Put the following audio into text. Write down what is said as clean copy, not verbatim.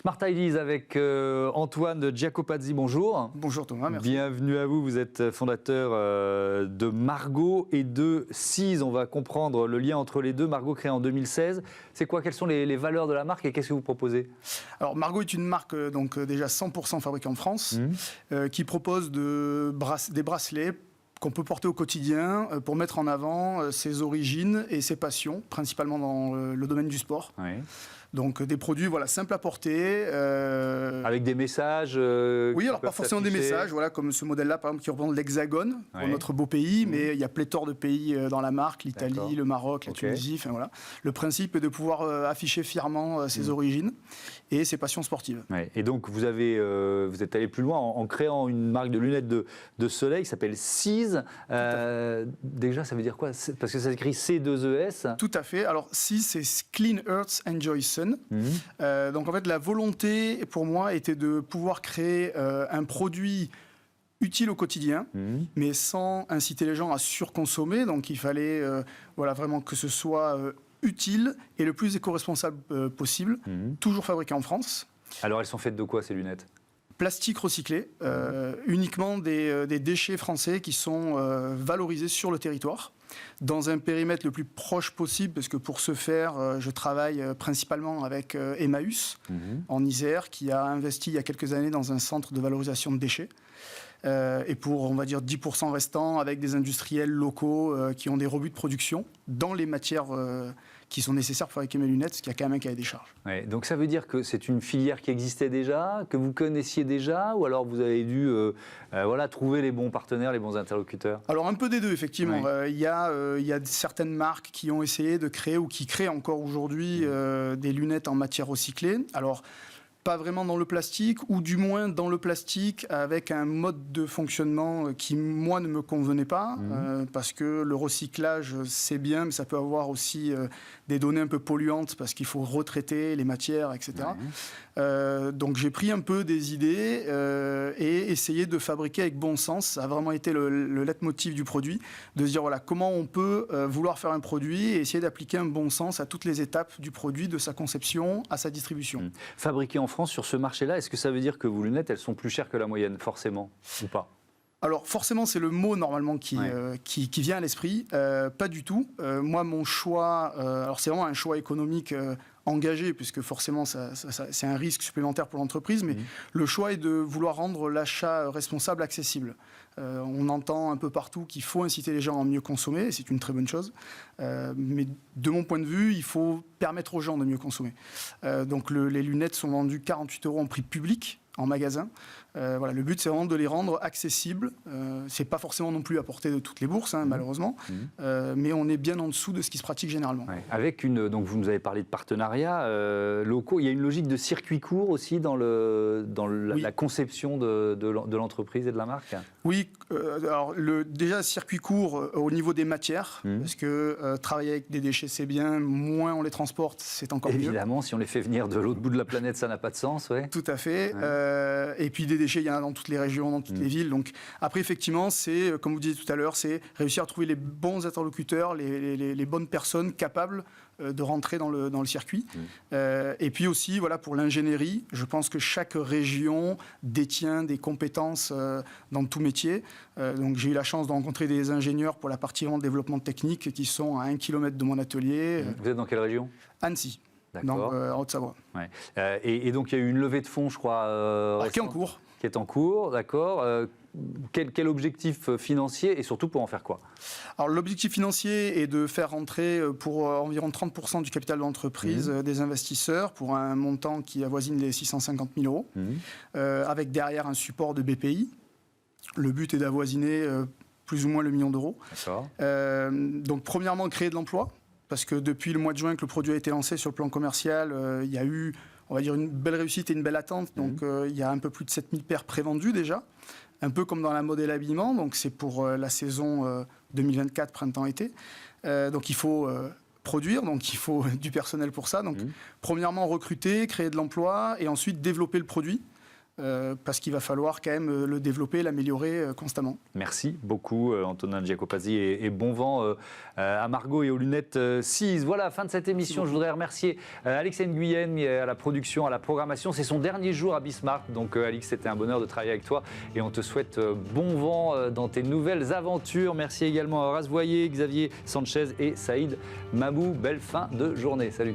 Smart Ideas avec Antoine Giacopazzi, bonjour. Bonjour Thomas, merci. Bienvenue à vous, vous êtes fondateur de Margot et de Seez. On va comprendre le lien entre les deux. Margot créée en 2016. C'est quoi, quelles sont les valeurs de la marque et qu'est-ce que vous proposez? Alors Margot est une marque déjà 100% fabriquée en France, qui propose des bracelets qu'on peut porter au quotidien pour mettre en avant ses origines et ses passions, principalement dans le domaine du sport. Oui. Donc des produits simples à porter. Avec des messages oui, alors pas forcément des messages, comme ce modèle-là, par exemple, qui représente l'Hexagone, pour notre beau pays, mais il y a pléthore de pays dans la marque, l'Italie, le Maroc, la Tunisie, voilà. Le principe est de pouvoir afficher fièrement ses origines et ses passions sportives. Ouais. Et donc vous êtes allé plus loin en créant une marque de lunettes de soleil qui s'appelle Seez. Déjà, ça veut dire quoi? Parce que ça s'écrit C2ES. Tout à fait. Alors Seez, c'est Clean Earth Enjoy Sun. Donc en fait, la volonté pour moi était de pouvoir créer un produit utile au quotidien, mais sans inciter les gens à surconsommer. Donc il fallait vraiment que ce soit utile et le plus éco-responsable possible, toujours fabriqué en France. Alors elles sont faites de quoi ces lunettes? Plastique recyclé, uniquement des déchets français qui sont valorisés sur le territoire, dans un périmètre le plus proche possible, parce que pour ce faire, je travaille principalement avec Emmaüs, en Isère, qui a investi il y a quelques années dans un centre de valorisation de déchets. Et pour, on va dire, 10% restants avec des industriels locaux qui ont des rebuts de production dans les matières qui sont nécessaires pour fabriquer mes lunettes, ce qui a quand même un cahier des charges. Ouais, donc ça veut dire que c'est une filière qui existait déjà, que vous connaissiez déjà, ou alors vous avez dû trouver les bons partenaires, les bons interlocuteurs? Alors un peu des deux, effectivement. Il y a certaines marques qui ont essayé de créer ou qui créent encore aujourd'hui des lunettes en matière recyclée. Alors, pas vraiment dans le plastique, ou du moins dans le plastique avec un mode de fonctionnement qui, moi, ne me convenait pas, parce que le recyclage, c'est bien, mais ça peut avoir aussi des données un peu polluantes, parce qu'il faut retraiter les matières, etc. Donc j'ai pris un peu des idées et essayé de fabriquer avec bon sens. Ça a vraiment été le leitmotiv du produit, de se dire comment on peut vouloir faire un produit et essayer d'appliquer un bon sens à toutes les étapes du produit, de sa conception à sa distribution. Fabriqué en France sur ce marché-là, est-ce que ça veut dire que vos lunettes, elles sont plus chères que la moyenne, forcément, ou pas? Alors forcément, c'est le mot normalement qui vient à l'esprit. Pas du tout. Moi, mon choix, alors c'est vraiment un choix économique engagé, puisque forcément, c'est un risque supplémentaire pour l'entreprise, mais le choix est de vouloir rendre l'achat responsable accessible. On entend un peu partout qu'il faut inciter les gens à mieux consommer, et c'est une très bonne chose. Mais de mon point de vue, il faut permettre aux gens de mieux consommer. Donc les lunettes sont vendues 48 € en prix public, en magasin. Le but, c'est vraiment de les rendre accessibles. C'est pas forcément non plus à portée de toutes les bourses, malheureusement, mais on est bien en dessous de ce qui se pratique généralement. Ouais. Avec donc vous nous avez parlé de partenariats locaux. Il y a une logique de circuit court aussi dans la conception de l'entreprise et de la marque. Oui. Alors déjà circuit court au niveau des matières, parce que travailler avec des déchets, c'est bien. Moins on les transporte, c'est encore mieux. Évidemment, si on les fait venir de l'autre bout de la planète, ça n'a pas de sens. Ouais. Tout à fait. Et puis des déchets, il y en a dans toutes les régions, dans toutes les villes. Donc après, effectivement, c'est, comme vous disiez tout à l'heure, c'est réussir à trouver les bons interlocuteurs, les bonnes personnes capables de rentrer dans le circuit. Et puis aussi, pour l'ingénierie, je pense que chaque région détient des compétences dans tout métier. Donc j'ai eu la chance de rencontrer des ingénieurs pour la partie vraiment développement technique qui sont à 1 km de mon atelier. Vous êtes dans quelle région? Annecy. En Haute-Savoie. Ouais. Et donc il y a eu une levée de fonds, je crois. Qui est en cours. Qui est en cours, d'accord. Quel objectif financier et surtout pour en faire quoi? Alors l'objectif financier est de faire rentrer pour environ 30% du capital de l'entreprise des investisseurs pour un montant qui avoisine les 650 000 €, avec derrière un support de BPI. Le but est d'avoisiner plus ou moins le million d'euros. Donc premièrement, créer de l'emploi. Parce que depuis le mois de juin que le produit a été lancé sur le plan commercial, il y a eu, on va dire, une belle réussite et une belle attente. Donc il y a un peu plus de 7000 paires prévendues déjà. Un peu comme dans la mode et l'habillement. Donc c'est pour la saison 2024, printemps-été. Donc il faut produire, donc il faut du personnel pour ça. Donc premièrement, recruter, créer de l'emploi et ensuite développer le produit. parce qu'il va falloir quand même le développer, l'améliorer constamment. Merci beaucoup Antonin Giacopazzi et bon vent à Margot et aux lunettes 6. Voilà, fin de cette émission. Je voudrais remercier Alix Nguyen à la production, à la programmation. C'est son dernier jour à Bismarck. Donc Alix, c'était un bonheur de travailler avec toi et on te souhaite bon vent dans tes nouvelles aventures. Merci également à Horace Voyer, Xavier Sanchez et Saïd Mamou. Belle fin de journée. Salut.